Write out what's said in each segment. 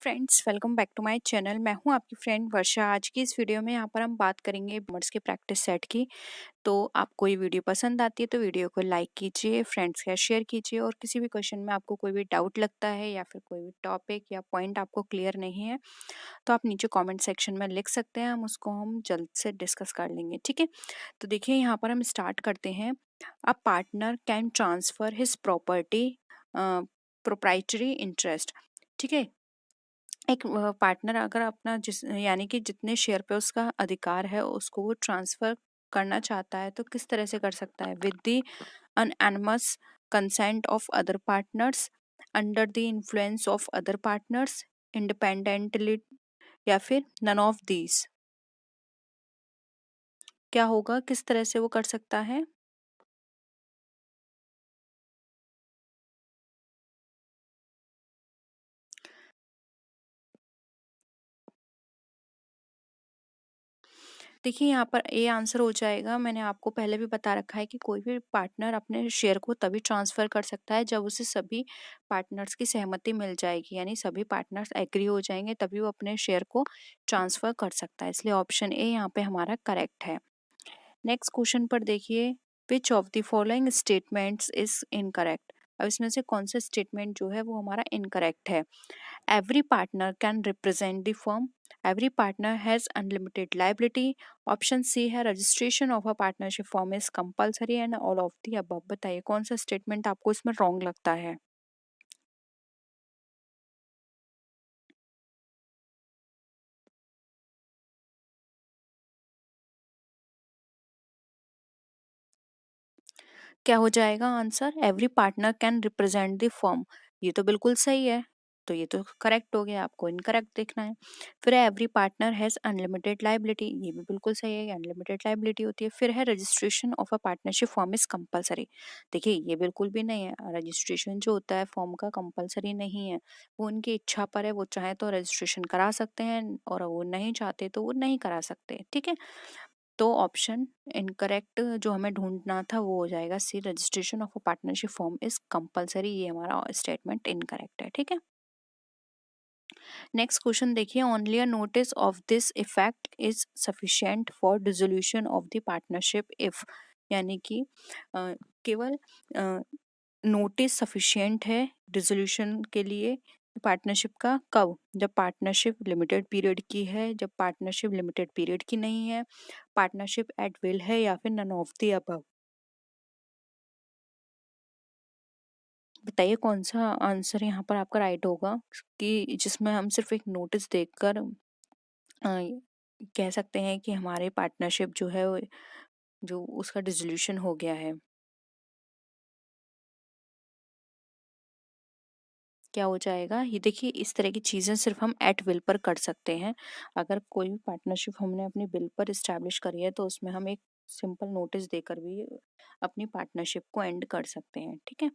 Friends, welcome back to my channel. मैं हूं आपकी फ्रेंड वर्षा। आज की इस वीडियो में यहाँ पर हम बात करेंगे नंबर्स के प्रैक्टिस सेट की। तो आपको ये वीडियो पसंद आती है तो वीडियो को लाइक कीजिए, फ्रेंड्स के साथ शेयर कीजिए, और किसी भी क्वेश्चन में आपको कोई भी डाउट लगता है या फिर कोई भी टॉपिक या पॉइंट आपको क्लियर नहीं है तो आप नीचे कॉमेंट सेक्शन में लिख सकते हैं, हम जल्द से डिस्कस कर लेंगे। ठीक है, तो देखिए यहाँ पर हम स्टार्ट करते हैं। A partner can transfer his property proprietary interest. ठीक है, एक पार्टनर अगर अपना जिस यानी कि जितने शेयर पे उसका अधिकार है उसको वो ट्रांसफर करना चाहता है तो किस तरह से कर सकता है? With the unanimous consent of other partners, under the influence of other partners, independently, या फिर नन ऑफ दीज। क्या होगा, किस तरह से वो कर सकता है? देखिए यहाँ पर ए आंसर हो जाएगा। मैंने आपको पहले भी बता रखा है कि कोई भी पार्टनर अपने शेयर को तभी ट्रांसफ़र कर सकता है जब उसे सभी पार्टनर्स की सहमति मिल जाएगी, यानी सभी पार्टनर्स एग्री हो जाएंगे तभी वो अपने शेयर को ट्रांसफ़र कर सकता है। इसलिए ऑप्शन ए यहाँ पे हमारा करेक्ट है। नेक्स्ट क्वेश्चन पर देखिए, which of the following statements is incorrect. अब इसमें से कौन सा स्टेटमेंट जो है वो हमारा इनकरेक्ट है? Every partner can represent the firm. Every partner has unlimited liability. Option C है registration of a partnership firm is compulsory, and all of the above. बताइए कौन सा स्टेटमेंट आपको इसमें रॉन्ग लगता है? क्या हो जाएगा answer? Every partner can represent the firm. ये तो बिल्कुल सही है, तो ये तो करेक्ट हो गया। आपको इनकरेक्ट देखना है। फिर है every partner has unlimited liability. ये भी बिल्कुल सही है, अनलिमिटेड लाइबिलिटी होती है। फिर है registration of a partnership firm is compulsory. देखिए ये बिल्कुल भी नहीं है। रजिस्ट्रेशन जो होता है फॉर्म का कंपलसरी नहीं है, वो उनकी इच्छा पर है। वो चाहे तो रजिस्ट्रेशन करा सकते हैं और वो नहीं चाहते तो वो नहीं करा सकते। ठीक है, तो ऑप्शन इनकरेक्ट जो हमें ढूंढना था वो हो जाएगा C, registration of a partnership firm is compulsory. ये हमारा स्टेटमेंट इनकरेक्ट है। ठीक है, नेक्स्ट क्वेश्चन देखिए, only a notice of this effect is sufficient for dissolution of the partnership if. यानी कि केवल नोटिस सफिशिएंट है डिसोल्यूशन के लिए पार्टनरशिप का। कब? जब पार्टनरशिप लिमिटेड पीरियड की है, जब पार्टनरशिप लिमिटेड पीरियड की नहीं है, पार्टनरशिप एट विल है, या फिर नन ऑफ द अबव। बताइए कौन सा आंसर यहाँ पर आपका राइट होगा कि जिसमें हम सिर्फ एक नोटिस देखकर कह सकते हैं कि हमारे पार्टनरशिप जो है जो उसका डिसोल्यूशन हो गया है। क्या हो जाएगा? ये देखिए इस तरह की चीज़ें सिर्फ हम एट विल पर कर सकते हैं। अगर कोई भी पार्टनरशिप हमने अपनी विल पर इस्टेब्लिश करी है तो उसमें हम एक सिंपल नोटिस देकर भी अपनी पार्टनरशिप को एंड कर सकते हैं। ठीक है,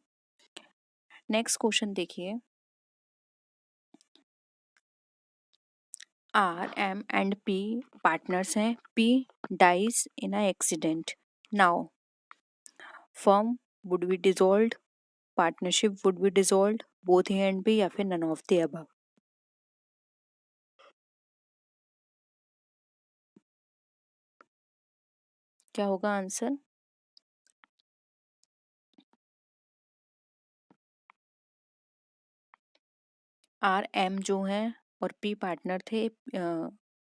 नेक्स्ट क्वेश्चन देखिए, R M and P partners हैं। P dies in a accident. Now firm would be dissolved, partnership would be dissolved, both A and B, या फिर नन ऑफ द अबव। क्या होगा आंसर? आर एम जो हैं और P partner थे,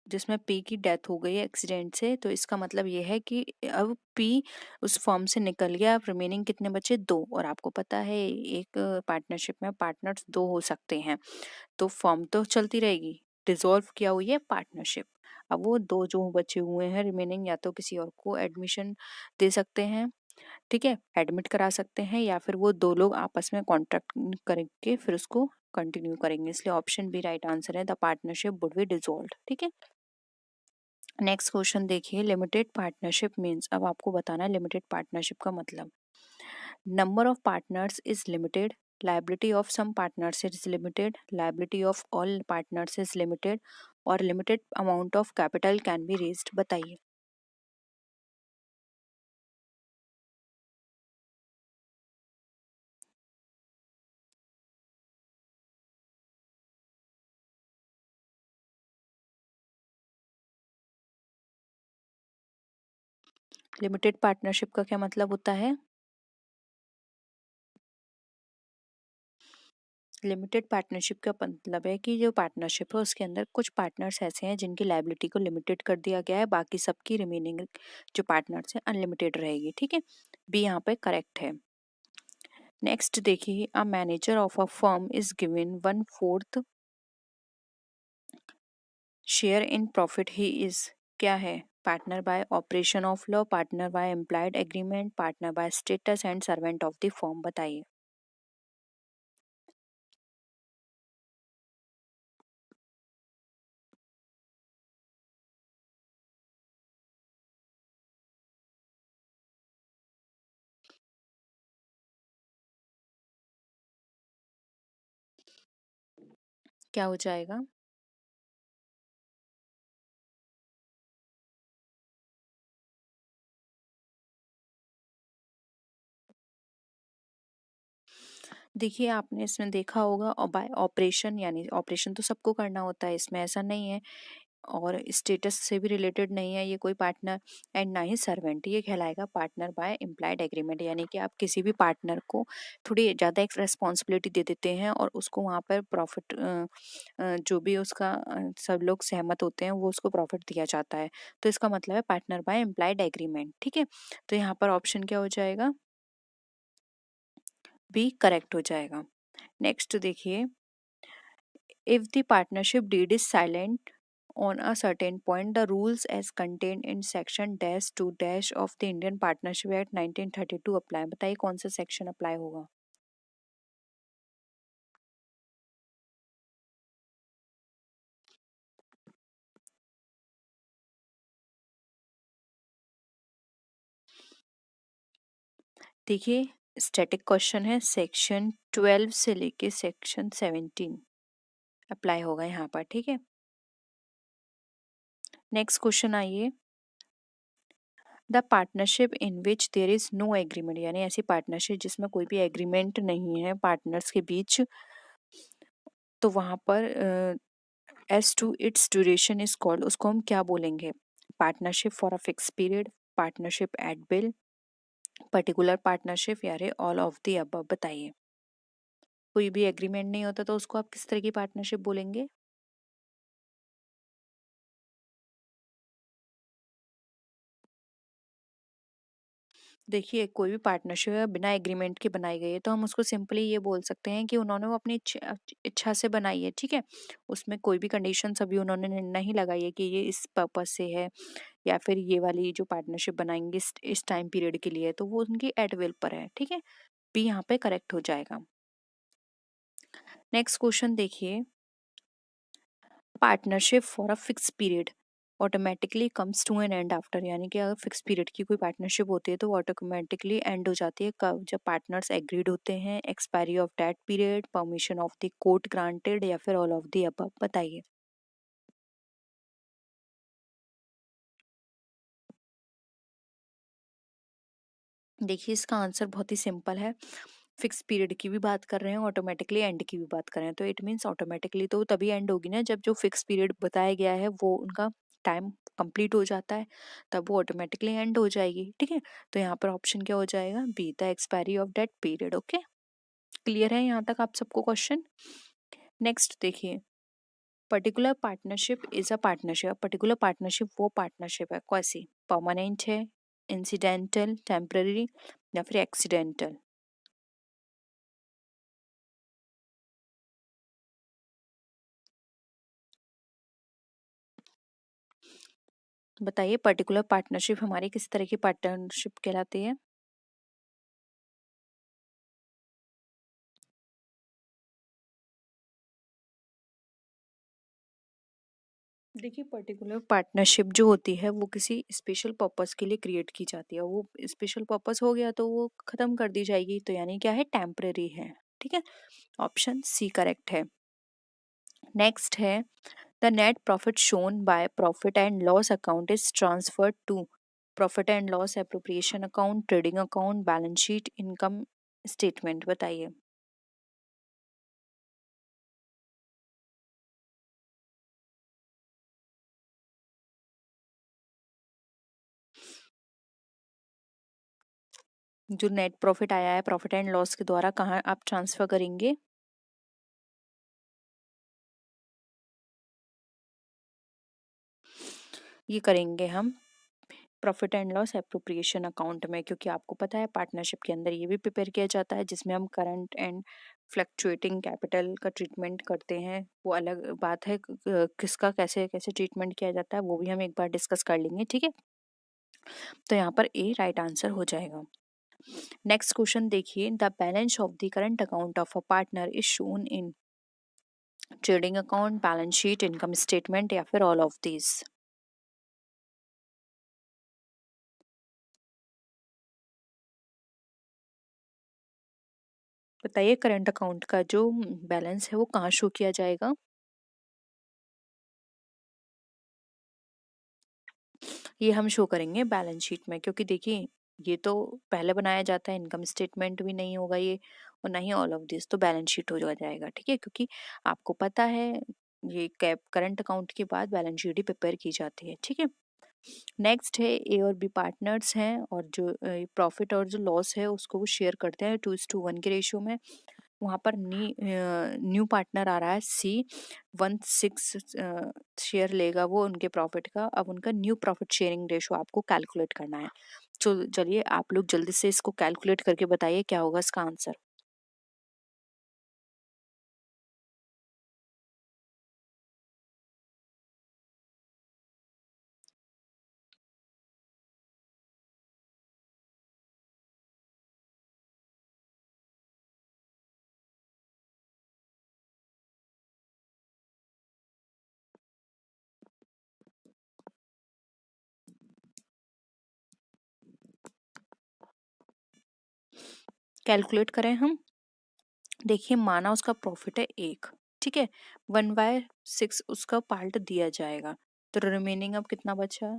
जिसमें पी की डेथ हो गई है एक्सीडेंट से, तो इसका मतलब ये है कि अब पी उस फॉर्म से निकल गया। अब रिमेनिंग कितने बचे? दो। और आपको पता है एक पार्टनरशिप में पार्टनर्स दो हो सकते हैं, तो फॉर्म तो चलती रहेगी। डिसॉल्व किया हुई है पार्टनरशिप। अब वो दो जो बचे हुए हैं रिमेनिंग, या तो किसी और को एडमिशन दे सकते हैं, ठीक है, एडमिट करा सकते हैं, या फिर वो दो लोग आपस में कॉन्ट्रैक्ट करके फिर उसको कंटिन्यू करेंगे। इसलिए ऑप्शन बी राइट आंसर है, the partnership would be dissolved. ठीक है, नेक्स्ट क्वेश्चन देखिए, लिमिटेड पार्टनरशिप मीन्स। अब आपको बताना है लिमिटेड पार्टनरशिप का मतलब। Number of partners is limited, liability of some partners is limited, liability of all partners is limited, और limited amount of capital can be raised। बताइए। Limited partnership का क्या मतलब होता है? लिमिटेड पार्टनरशिप का मतलब है कि जो पार्टनरशिप है उसके अंदर कुछ पार्टनर्स ऐसे हैं जिनकी लायबिलिटी को लिमिटेड कर दिया गया है, बाकी सबकी रिमेनिंग जो पार्टनर्स हैं अनलिमिटेड रहेगी। ठीक है, बी यहाँ पे करेक्ट है। नेक्स्ट देखिए, a manager of a firm is given 1/4 share in profit he is, क्या है? Partner by operation of law, partner by employed agreement, partner by status and servant of the firm. बताइए। क्या हो जाएगा? देखिए, आपने इसमें देखा होगा बाय ऑपरेशन, यानी ऑपरेशन तो सबको करना होता है, इसमें ऐसा नहीं है। और स्टेटस से भी रिलेटेड नहीं है ये कोई पार्टनर, एंड ना ही सर्वेंट। ये कहलाएगा पार्टनर बाय इम्प्लाइड एग्रीमेंट, यानी कि आप किसी भी पार्टनर को थोड़ी ज़्यादा एक रेस्पॉन्सिबिलिटी दे देते हैं और उसको वहाँ पर प्रॉफिट जो भी उसका सब लोग सहमत होते हैं वो उसको प्रॉफिट दिया जाता है। तो इसका मतलब है पार्टनर बाय इम्प्लाइड एग्रीमेंट। ठीक है, तो यहाँ पर ऑप्शन क्या हो जाएगा? बी करेक्ट हो जाएगा। नेक्स्ट देखिए, if the partnership deed is silent on a certain point, the rules as contained in section dash to dash of the Indian Partnership Act 1932 apply। बताइए कौन सा सेक्शन अप्लाई होगा? देखिए, स्टैटिक क्वेश्चन है, section 12 से लेके section 17 apply होगा यहाँ पर। ठीक है, नेक्स्ट क्वेश्चन आइए। The partnership in which there is no agreement, यानी ऐसी पार्टनरशिप जिसमें कोई भी एग्रीमेंट नहीं है पार्टनर्स के बीच, तो वहां पर as to its duration is called, उसको हम क्या बोलेंगे? Partnership for a fix period, partnership at will, particular partnership, या ऑल ऑफ द अबव। बताइए। कोई भी एग्रीमेंट नहीं होता तो उसको आप किस तरह की पार्टनरशिप बोलेंगे? देखिए, कोई भी पार्टनरशिप बिना एग्रीमेंट के बनाई गई है तो हम उसको सिंपली ये बोल सकते हैं कि उन्होंने वो अपनी इच्छा इच्छा से बनाई है। ठीक है, उसमें कोई भी कंडीशंस अभी उन्होंने नहीं लगाई है कि ये इस पर्पस से है, या फिर ये वाली जो पार्टनरशिप बनाएंगे इस टाइम पीरियड के लिए, तो वो उनकी एट विल पर है। ठीक है, बी यहाँ पे करेक्ट हो जाएगा। नेक्स्ट क्वेश्चन देखिए, partnership for a fix period automatically comes to an end after, यानी कि अगर फिक्स पीरियड की कोई पार्टनरशिप होती है तो वो ऑटोमेटिकली एंड हो जाती है कब? जब पार्टनर्स एग्रीड होते हैं, expiry of that period, permission of the court granted, या फिर ऑल ऑफ द अबव। बताइए। देखिए, इसका आंसर बहुत ही सिंपल है। फिक्स पीरियड की भी बात कर रहे हैं, ऑटोमेटिकली एंड की भी बात कर रहे हैं, तो इट मीन्स ऑटोमेटिकली तो तभी एंड होगी ना जब जो फिक्स पीरियड बताया गया है वो उनका टाइम कंप्लीट हो जाता है, तब वो ऑटोमेटिकली एंड हो जाएगी। ठीक है, तो यहाँ पर ऑप्शन क्या हो जाएगा? B, the expiry of that period. Okay, clear है यहाँ तक आप सबको क्वेश्चन? नेक्स्ट देखिए, particular partnership is a partnership. Particular partnership वो पार्टनरशिप है कैसी? परमानेंट है, इंसिडेंटल, टेम्पररी, या फिर एक्सीडेंटल। बताइए, पर्टिकुलर पार्टनरशिप हमारी किस तरह की पार्टनरशिप कहलाती है? देखिए, पर्टिकुलर पार्टनरशिप जो होती है वो किसी स्पेशल पर्पस के लिए क्रिएट की जाती है। वो स्पेशल पर्पस हो गया तो वो खत्म कर दी जाएगी, तो यानी क्या है? टेम्पररी है। ठीक है, ऑप्शन सी करेक्ट है। नेक्स्ट है, the net profit shown by profit and loss account is transferred to profit and loss appropriation account, trading account, balance sheet, income statement. बताइए। जो नेट प्रॉफिट आया है प्रॉफिट एंड लॉस के द्वारा कहाँ आप ट्रांसफर करेंगे? ये करेंगे हम profit and loss appropriation account में, क्योंकि आपको पता है पार्टनरशिप के अंदर ये भी प्रिपेयर किया जाता है जिसमें हम करंट एंड फ्लक्चुएटिंग कैपिटल का ट्रीटमेंट करते हैं। वो अलग बात है, किसका कैसे कैसे ट्रीटमेंट किया जाता है वो भी हम एक बार डिस्कस कर लेंगे, ठीक है। तो यहाँ पर ए राइट आंसर हो जाएगा। नेक्स्ट क्वेश्चन देखिए, the balance of the current account of a partner is shown in trading account, balance sheet, income statement या फिर ऑल ऑफ दिस। बताइए करंट अकाउंट का जो बैलेंस है वो कहाँ शो किया जाएगा? ये हम शो करेंगे बैलेंस शीट में, क्योंकि देखिए ये तो पहले बनाया जाता है, इनकम स्टेटमेंट भी नहीं होगा ये, और ना ही ऑल ऑफ दिस, तो बैलेंस शीट हो जाएगा, ठीक है। क्योंकि आपको पता है ये कैप करंट अकाउंट के बाद बैलेंस शीट ही प्रिपेयर की जाती है, ठीक है। नेक्स्ट है ए और बी पार्टनर्स हैं और जो प्रॉफिट और जो लॉस है उसको वो शेयर करते हैं 2:1 के रेशियो में। वहाँ पर न्यू पार्टनर आ रहा है सी, 1/6 शेयर लेगा वो उनके प्रॉफिट का। अब उनका न्यू प्रॉफिट शेयरिंग रेशो आपको कैलकुलेट करना है। तो चलिए आप लोग जल्दी से इसको कैलकुलेट करके बताइए क्या होगा इसका आंसर। कैलकुलेट करें हम। देखिए माना उसका प्रॉफिट है 1, ठीक है, 1/6 उसका पार्ट दिया जाएगा, तो रिमेनिंग अब कितना बचा?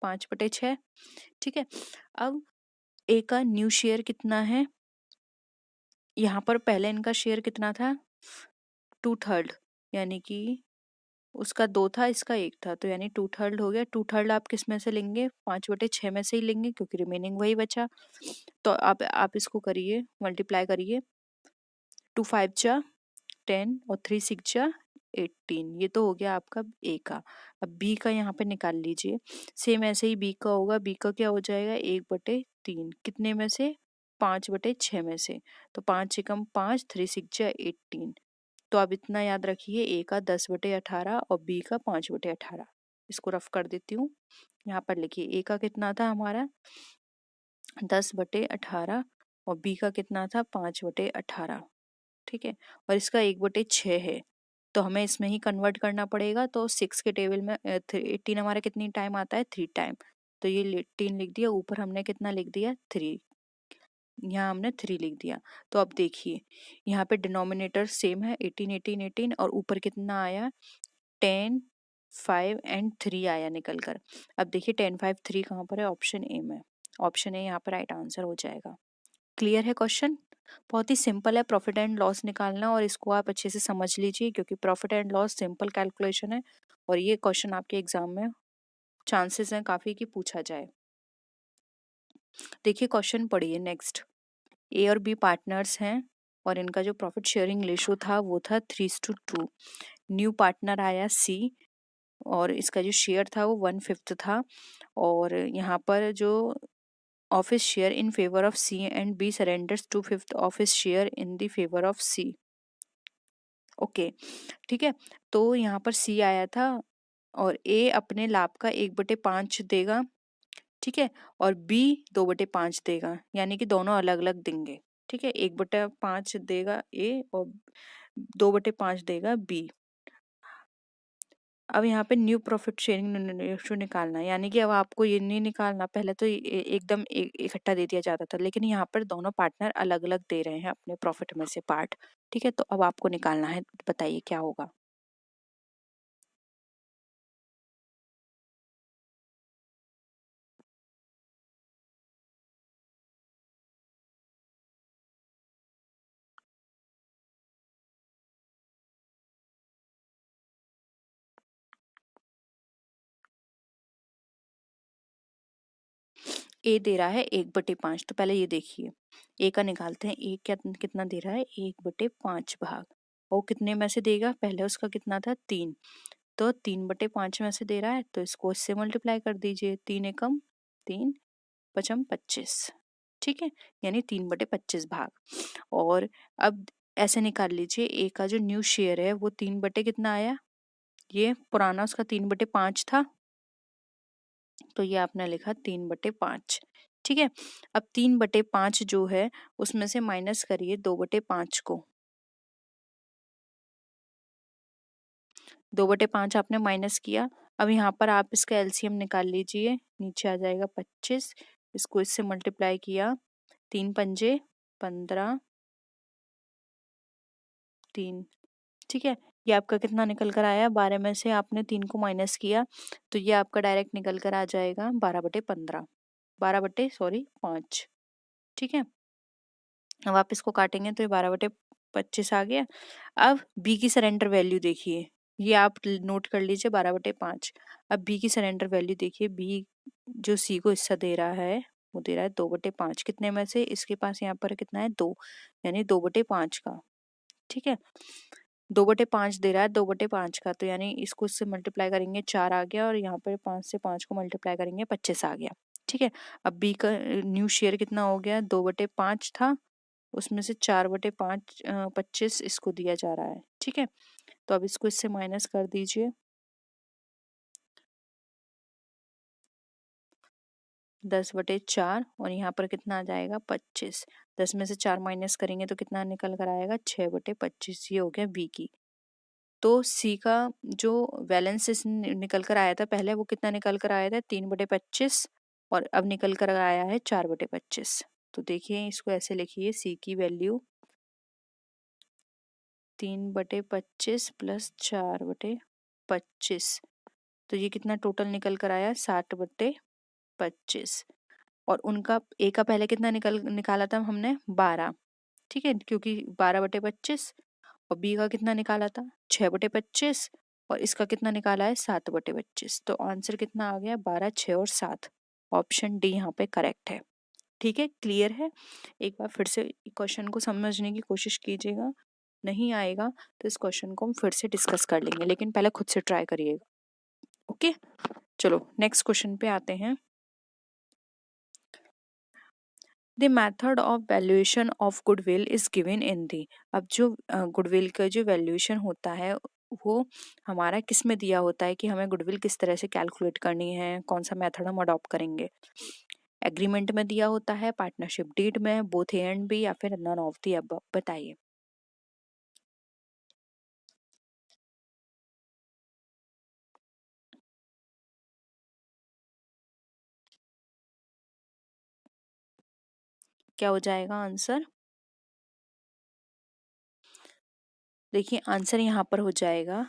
5/6, ठीक है। अब ए का न्यू शेयर कितना है? यहाँ पर पहले इनका शेयर कितना था? 2/3, यानी कि उसका 2 था इसका 1 था, तो यानी 2/3 हो गया। 2/3 आप किस में से लेंगे? 5/6 में से ही लेंगे, क्योंकि रिमेनिंग वही बचा। तो आप इसको करिए, मल्टीप्लाई करिए। 2 5 जा 10 और 3 6 जा 18, ये तो हो गया आपका ए का। अब बी का यहाँ पे निकाल लीजिए। सेम ऐसे ही बी का होगा। बी का क्या हो जाएगा? 1/3, कितने में से? 5/6 में से। तो 5 एकम 5, 3 6 जा 18। तो आप इतना याद रखिए, ए का 10/18 और बी का 5/18। इसको रफ कर देती हूँ। यहाँ पर लिखिए ए का कितना था हमारा? 10/18 और बी का कितना था? 5/18, ठीक है। और इसका 1/6 है, तो हमें इसमें ही कन्वर्ट करना पड़ेगा। तो 6 के टेबल में 18 हमारा कितनी टाइम आता है? 3 टाइम। तो ये 18 लिख दिया, ऊपर हमने कितना लिख दिया? 3। यहाँ हमने 3 लिख दिया। तो अब देखिए यहाँ पे डिनोमिनेटर सेम है, 18 18 18, और ऊपर कितना आया? 10 5 एंड 3 आया निकल कर। अब देखिए 10 5 3 कहाँ पर है? ऑप्शन ए में। ऑप्शन ए यहाँ पर राइट आंसर हो जाएगा। क्लियर है क्वेश्चन? बहुत ही सिंपल है प्रॉफिट एंड लॉस निकालना, और इसको आप अच्छे से समझ लीजिए, क्योंकि profit and loss simple calculation है और ये क्वेश्चन आपके एग्जाम में चांसेस हैं काफी कि पूछा जाए। देखिए क्वेश्चन पढ़िए नेक्स्ट। ए और बी पार्टनर्स हैं और इनका जो प्रॉफिट शेयरिंग रेशो था वो था 3:2। न्यू पार्टनर आया सी और इसका जो शेयर था वो 1/5 था, और यहाँ पर जो of his share in favour of C and B surrenders 2/5 of his share in the favour of C. Okay, ठीक है। तो यहाँ पर सी आया था और ए अपने लाभ का 1/5 देगा, ठीक है, और बी 2/5 देगा, यानी कि दोनों अलग अलग देंगे, ठीक है। 1/5 देगा ए और 2/5 देगा बी। अब यहाँ पे न्यू प्रॉफिट शेयरिंग रेशो निकालना है, यानी कि अब आपको ये नहीं निकालना, पहले तो एकदम इकट्ठा दे दिया जाता था, लेकिन यहाँ पर दोनों पार्टनर अलग अलग दे रहे हैं अपने प्रॉफिट में से पार्ट, ठीक है। तो अब आपको निकालना है, बताइए क्या होगा। ए दे रहा है 1/5, तो पहले ये देखिए ए का निकालते हैं। ए क्या कितना दे रहा है, 1/5 भाग, और कितने में से देगा, पहले उसका कितना था 3, तो 3/5 में से दे रहा है, तो इसको इससे मल्टीप्लाई कर दीजिए, 3 एकम 3, 5 25, ठीक है, यानी 3/25 भाग। और अब ऐसे निकाल लीजिए ए का जो न्यू शेयर है वो 3 बटे कितना आया, ये पुराना उसका 3/5 था, तो ये आपने लिखा 3/5, ठीक है। अब 3/5 जो है उसमें से माइनस करिए 2/5 को, 2/5 आपने माइनस किया। अब यहाँ पर आप इसका एलसीएम निकाल लीजिए, नीचे आ जाएगा 25, इसको इससे मल्टीप्लाई किया, 3 पंजे 15, 3, ठीक है। ये आपका कितना निकल कर आया, 12 में से आपने 3 को माइनस किया, तो ये आपका डायरेक्ट निकल कर आ जाएगा 12/15, 5, ठीक है। अब आप इसको काटेंगे तो ये 12/25 आ गया। अब बी की सरेंडर वैल्यू देखिए, ये आप नोट कर लीजिए 12/5। अब बी की सरेंडर वैल्यू देखिए, बी जो सी को हिस्सा दे रहा है वो दे रहा है 2/5, कितने में से, इसके पास यहाँ पर कितना है 2, यानी 2/5 का, ठीक है। 2/5 दे रहा है 2/5 का, तो यानी इसको इससे मल्टीप्लाई करेंगे 4 आ गया, और यहाँ पर 5 से 5 को मल्टीप्लाई करेंगे 25 आ गया, ठीक है। अब बी का न्यू शेयर कितना हो गया, 2/5 था, उसमें से 4/5 25 इसको दिया जा रहा है, ठीक है। तो अब इसको इससे माइनस कर दीजिए, 10/4, और यहाँ पर कितना आ जाएगा 25, 10 में से 4 माइनस करेंगे तो कितना निकल कर आएगा 6/25, ये हो गया बी की। तो सी का जो बैलेंस निकल कर आया था पहले, वो कितना निकल कर आया था 3/25, और अब निकल कर आया है 4/25। तो देखिए इसको ऐसे लिखिए, सी की वैल्यू 3/25 प्लस 4/25, तो ये कितना टोटल निकल कर आया 60/25। और उनका ए का पहले कितना निकाला था हमने 12, ठीक है, क्योंकि 12/25, और बी का कितना निकाला था 6/25, और इसका कितना निकाला है 7/25। तो आंसर कितना आ गया 12, 6 और 7, ऑप्शन डी यहाँ पे करेक्ट है, ठीक है। क्लियर है, एक बार फिर से क्वेश्चन को समझने की कोशिश कीजिएगा, नहीं आएगा तो इस क्वेश्चन को हम फिर से डिस्कस कर लेंगे, लेकिन पहले खुद से ट्राई करिएगा, ओके। चलो नेक्स्ट क्वेश्चन पे आते हैं। The method of valuation of goodwill is given in the. अब जो गुडविल का जो वैल्यूएशन होता है वो हमारा किस में दिया होता है, कि हमें गुडविल किस तरह से कैलकुलेट करनी है, कौन सा मेथड हम अडॉप्ट करेंगे। एग्रीमेंट में दिया होता है, पार्टनरशिप डीड में, बोथ ए एंड बी, या फिर नन ऑफ दी अबव, बताइए। क्या हो जाएगा आंसर, देखिए आंसर यहाँ पर हो जाएगा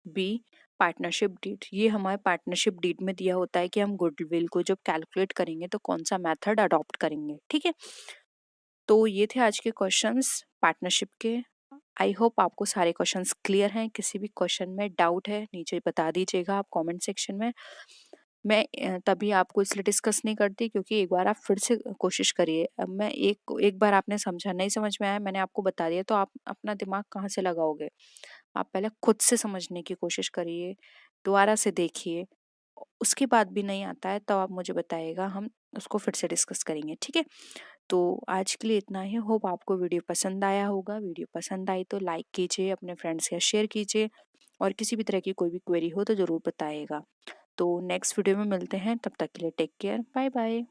बी, पार्टनरशिप डीड। ये हमारे पार्टनरशिप डीड में दिया होता है कि हम गुडविल को जब कैलकुलेट करेंगे तो कौन सा मेथड अडॉप्ट करेंगे, ठीक है। तो ये थे आज के क्वेश्चंस पार्टनरशिप के। आई होप आपको सारे क्वेश्चंस क्लियर हैं। किसी भी क्वेश्चन में डाउट है नीचे बता दीजिएगा आप कमेंट सेक्शन में। मैं तभी आपको इसलिए डिस्कस नहीं करती क्योंकि एक बार आप फिर से कोशिश करिए। अब मैं एक बार आपने समझा, नहीं समझ में आया, मैंने आपको बता दिया, तो आप अपना दिमाग कहाँ से लगाओगे। आप पहले खुद से समझने की कोशिश करिए, दोबारा से देखिए, उसके बाद भी नहीं आता है तो आप मुझे बताइएगा, हम उसको फिर से डिस्कस करेंगे, ठीक है। तो आज के लिए इतना ही। होप आपको वीडियो पसंद आया होगा। वीडियो पसंद आई तो लाइक कीजिए, अपने फ्रेंड्स के साथ शेयर कीजिए, और किसी भी तरह की कोई भी क्वेरी हो तो ज़रूर बताइएगा। तो नेक्स्ट वीडियो में मिलते हैं, तब तक के लिए टेक केयर, बाय बाय।